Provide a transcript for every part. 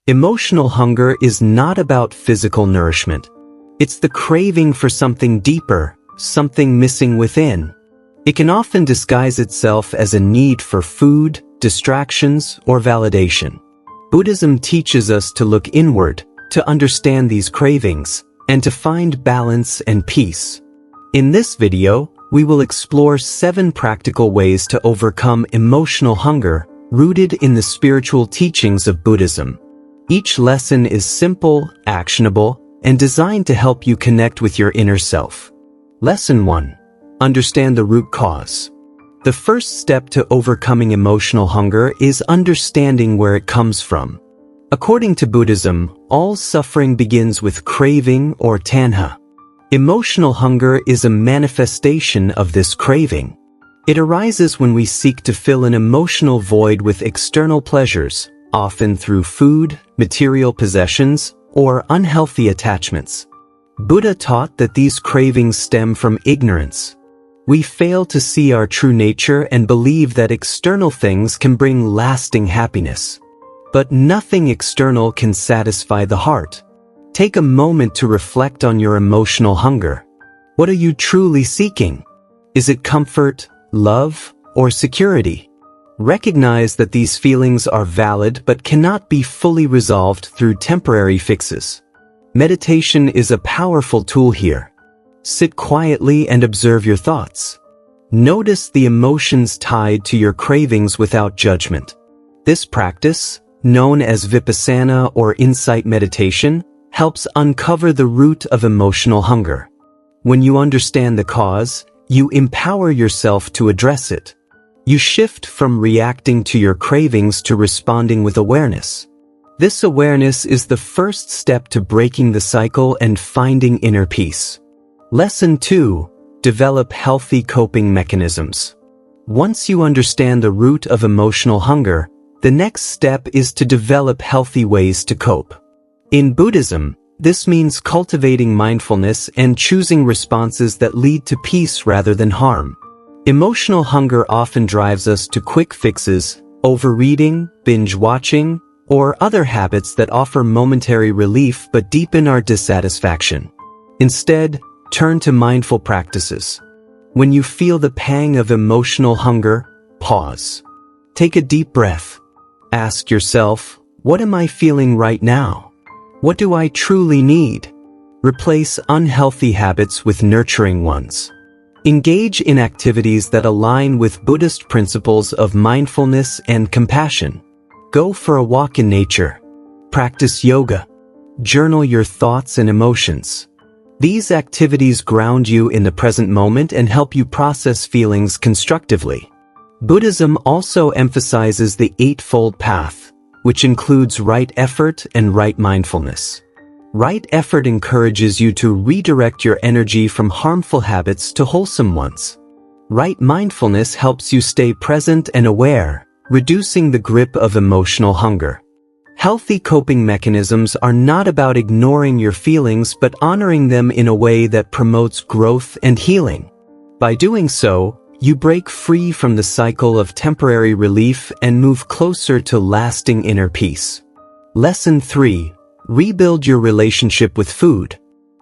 Emotional hunger is not about physical nourishment. It's the craving for something deeper, something missing within. It can often disguise itself as a need for food, distractions, or validation. Buddhism teaches us to look inward, to understand these cravings, and to find balance and peace. In this video, we will explore 7 practical ways to overcome emotional hunger, rooted in the spiritual teachings of Buddhism. Each lesson is simple, actionable, and designed to help you connect with your inner self. Lesson 1. Understand the root cause. The first step to overcoming emotional hunger is understanding where it comes from. According to Buddhism, all suffering begins with craving or tanha. Emotional hunger is a manifestation of this craving. It arises when we seek to fill an emotional void with external pleasures, often through food, material possessions, or unhealthy attachments. Buddha taught that these cravings stem from ignorance. We fail to see our true nature and believe that external things can bring lasting happiness. But nothing external can satisfy the heart. Take a moment to reflect on your emotional hunger. What are you truly seeking? Is it comfort, love, or security? Recognize that these feelings are valid but cannot be fully resolved through temporary fixes. Meditation is a powerful tool here. Sit quietly and observe your thoughts. Notice the emotions tied to your cravings without judgment. This practice, known as vipassana or insight meditation, helps uncover the root of emotional hunger. When you understand the cause, you empower yourself to address it. You shift from reacting to your cravings to responding with awareness. This awareness is the first step to breaking the cycle and finding inner peace. Lesson 2. Develop healthy coping mechanisms. Once you understand the root of emotional hunger, the next step is to develop healthy ways to cope. In Buddhism, this means cultivating mindfulness and choosing responses that lead to peace rather than harm. Emotional hunger often drives us to quick fixes, overeating, binge watching, or other habits that offer momentary relief but deepen our dissatisfaction. Instead, turn to mindful practices. When you feel the pang of emotional hunger, pause. Take a deep breath. Ask yourself, what am I feeling right now? What do I truly need? Replace unhealthy habits with nurturing ones. Engage in activities that align with Buddhist principles of mindfulness and compassion. Go for a walk in nature. Practice yoga. Journal your thoughts and emotions. These activities ground you in the present moment and help you process feelings constructively. Buddhism also emphasizes the Eightfold Path, which includes right effort and right mindfulness. Right effort encourages you to redirect your energy from harmful habits to wholesome ones. Right mindfulness helps you stay present and aware, reducing the grip of emotional hunger. Healthy coping mechanisms are not about ignoring your feelings but honoring them in a way that promotes growth and healing. By doing so, you break free from the cycle of temporary relief and move closer to lasting inner peace. Lesson 3. Rebuild your relationship with food.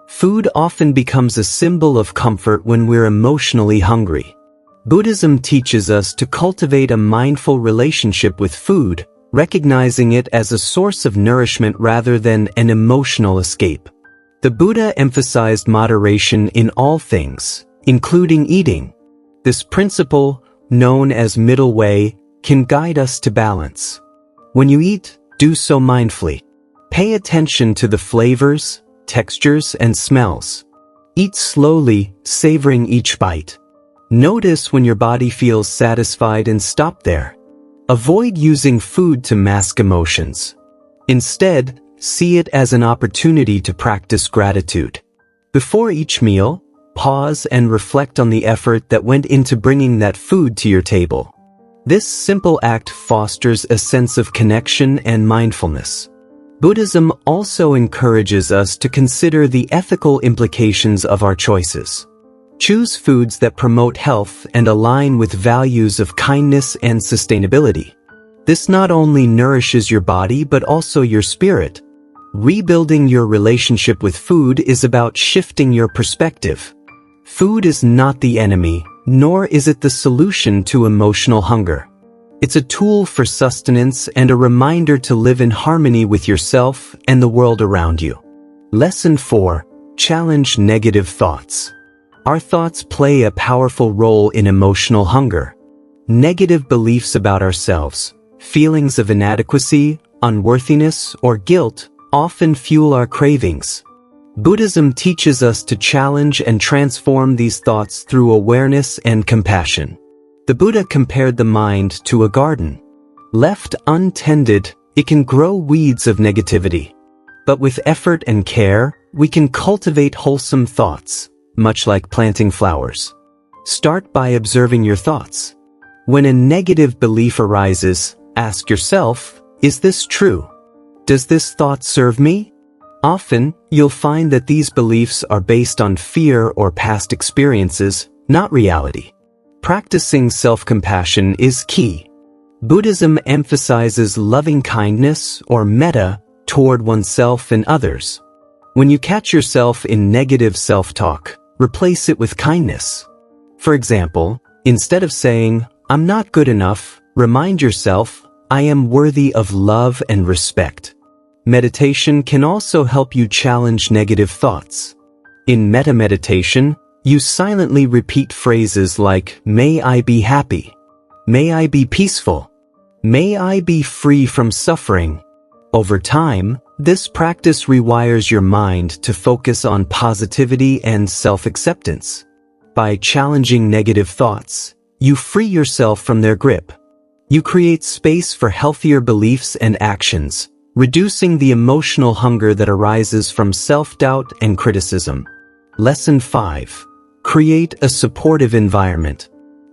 Food often becomes a symbol of comfort when we're emotionally hungry. Buddhism teaches us to cultivate a mindful relationship with food, recognizing it as a source of nourishment rather than an emotional escape. The Buddha emphasized moderation in all things, including eating. This principle, known as middle way, can guide us to balance. When you eat, do so mindfully. Pay attention to the flavors, textures, and smells. Eat slowly, savoring each bite. Notice when your body feels satisfied and stop there. Avoid using food to mask emotions. Instead, see it as an opportunity to practice gratitude. Before each meal, pause and reflect on the effort that went into bringing that food to your table. This simple act fosters a sense of connection and mindfulness. Buddhism also encourages us to consider the ethical implications of our choices. Choose foods that promote health and align with values of kindness and sustainability. This not only nourishes your body but also your spirit. Rebuilding your relationship with food is about shifting your perspective. Food is not the enemy, nor is it the solution to emotional hunger. It's a tool for sustenance and a reminder to live in harmony with yourself and the world around you. Lesson 4. Challenge negative thoughts. Our thoughts play a powerful role in emotional hunger. Negative beliefs about ourselves, feelings of inadequacy, unworthiness, or guilt often fuel our cravings. Buddhism teaches us to challenge and transform these thoughts through awareness and compassion. The Buddha compared the mind to a garden. Left untended, it can grow weeds of negativity. But with effort and care, we can cultivate wholesome thoughts, much like planting flowers. Start by observing your thoughts. When a negative belief arises, ask yourself, is this true? Does this thought serve me? Often, you'll find that these beliefs are based on fear or past experiences, not reality. Practicing self-compassion is key. Buddhism emphasizes loving kindness or metta toward oneself and others. When you catch yourself in negative self-talk, replace it with kindness. For example, instead of saying, "I'm not good enough," remind yourself, "I am worthy of love and respect." Meditation can also help you challenge negative thoughts. In metta meditation, you silently repeat phrases like, "May I be happy," "May I be peaceful," "May I be free from suffering." Over time, this practice rewires your mind to focus on positivity and self-acceptance. By challenging negative thoughts, you free yourself from their grip. You create space for healthier beliefs and actions, reducing the emotional hunger that arises from self-doubt and criticism. Lesson 5. Create a supportive environment.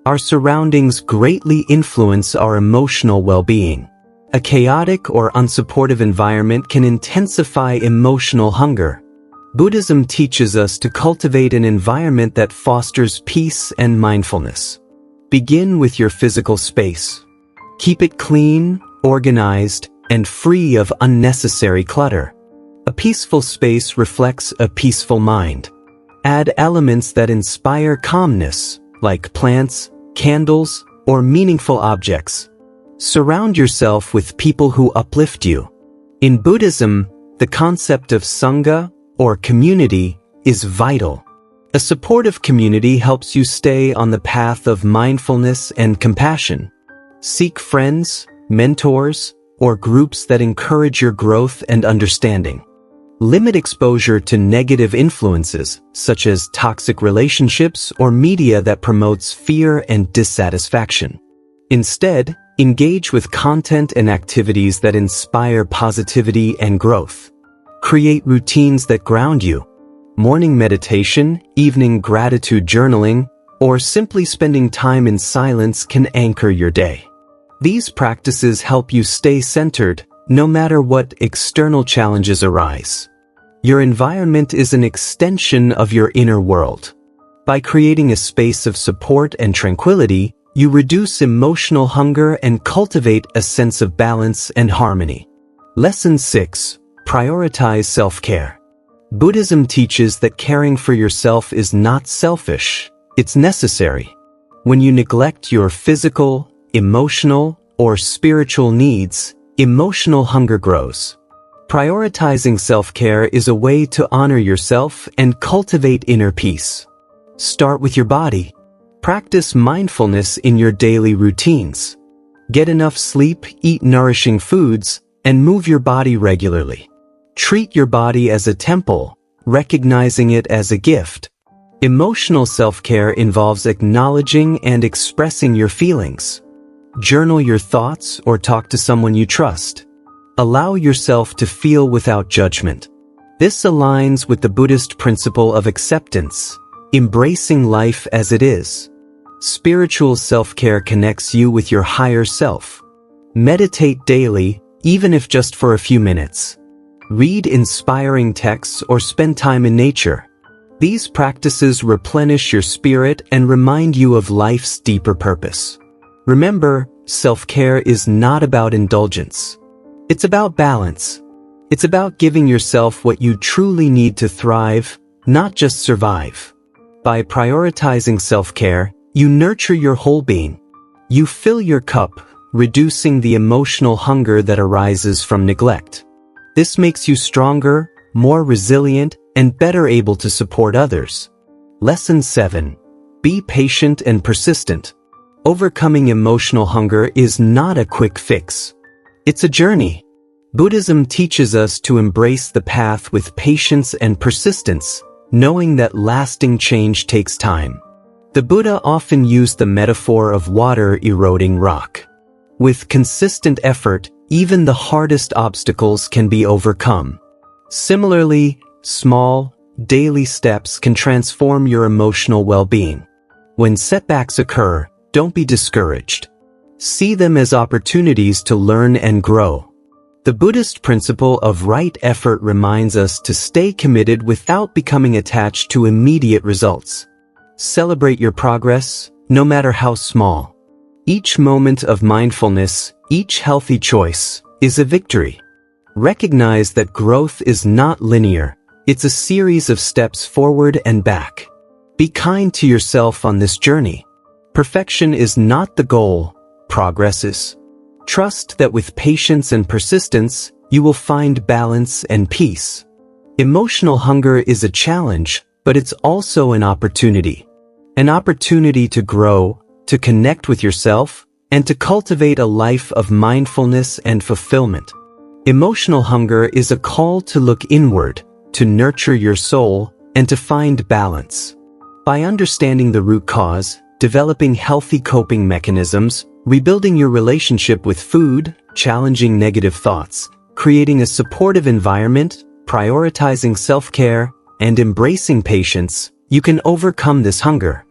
Our surroundings greatly influence our emotional well-being. A chaotic or unsupportive environment can intensify emotional hunger. Buddhism teaches us to cultivate an environment that fosters peace and mindfulness. Begin with your physical space. Keep it clean, organized, and free of unnecessary clutter. A peaceful space reflects a peaceful mind. Add elements that inspire calmness, like plants, candles, or meaningful objects. Surround yourself with people who uplift you. In Buddhism, the concept of sangha, or community, is vital. A supportive community helps you stay on the path of mindfulness and compassion. Seek friends, mentors, or groups that encourage your growth and understanding. Limit exposure to negative influences, such as toxic relationships or media that promotes fear and dissatisfaction. Instead, engage with content and activities that inspire positivity and growth. Create routines that ground you. Morning meditation, evening gratitude journaling, or simply spending time in silence can anchor your day. These practices help you stay centered, no matter what external challenges arise. Your environment is an extension of your inner world. By creating a space of support and tranquility, you reduce emotional hunger and cultivate a sense of balance and harmony. Lesson 6. Prioritize self-care. Buddhism teaches that caring for yourself is not selfish, it's necessary. When you neglect your physical, emotional, or spiritual needs, emotional hunger grows. Prioritizing self-care is a way to honor yourself and cultivate inner peace. Start with your body. Practice mindfulness in your daily routines. Get enough sleep, eat nourishing foods, and move your body regularly. Treat your body as a temple, recognizing it as a gift. Emotional self-care involves acknowledging and expressing your feelings. Journal your thoughts or talk to someone you trust. Allow yourself to feel without judgment. This aligns with the Buddhist principle of acceptance, embracing life as it is. Spiritual self-care connects you with your higher self. Meditate daily, even if just for a few minutes. Read inspiring texts or spend time in nature. These practices replenish your spirit and remind you of life's deeper purpose. Remember, self-care is not about indulgence. It's about balance. It's about giving yourself what you truly need to thrive, not just survive. By prioritizing self-care, you nurture your whole being. You fill your cup, reducing the emotional hunger that arises from neglect. This makes you stronger, more resilient, and better able to support others. Lesson 7. Be patient and persistent. Overcoming emotional hunger is not a quick fix. It's a journey. Buddhism teaches us to embrace the path with patience and persistence, knowing that lasting change takes time. The Buddha often used the metaphor of water eroding rock. With consistent effort, even the hardest obstacles can be overcome. Similarly, small, daily steps can transform your emotional well-being. When setbacks occur, don't be discouraged. See them as opportunities to learn and grow. The Buddhist principle of right effort reminds us to stay committed without becoming attached to immediate results. Celebrate your progress, no matter how small. Each moment of mindfulness, each healthy choice, is a victory. Recognize that growth is not linear. It's a series of steps forward and back. Be kind to yourself on this journey. Perfection is not the goal, progress is. Trust that with patience and persistence, you will find balance and peace. Emotional hunger is a challenge, but it's also an opportunity. An opportunity to grow, to connect with yourself, and to cultivate a life of mindfulness and fulfillment. Emotional hunger is a call to look inward, to nurture your soul, and to find balance. By understanding the root cause, developing healthy coping mechanisms, rebuilding your relationship with food, challenging negative thoughts, creating a supportive environment, prioritizing self-care, and embracing patience, you can overcome this hunger.